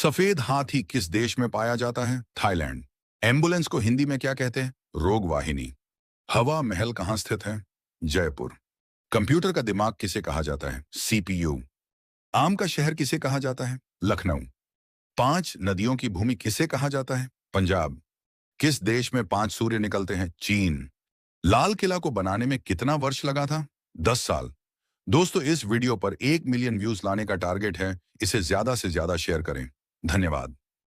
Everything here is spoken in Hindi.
सफेद हाथी किस देश में पाया जाता है? थाईलैंड। एम्बुलेंस को हिंदी में क्या कहते हैं? रोग वाहिनी। हवा महल कहाँ स्थित है? जयपुर। कंप्यूटर का दिमाग किसे कहा जाता है? सीपीयू। आम का शहर किसे कहा जाता है? लखनऊ। 5 नदियों की भूमि किसे कहा जाता है? पंजाब। किस देश में 5 सूर्य निकलते हैं? चीन। लाल किला को बनाने में कितना वर्ष लगा था? 10 साल। दोस्तों, इस वीडियो पर 1 मिलियन व्यूज लाने का टारगेट है। इसे ज्यादा से ज्यादा शेयर करें। धन्यवाद।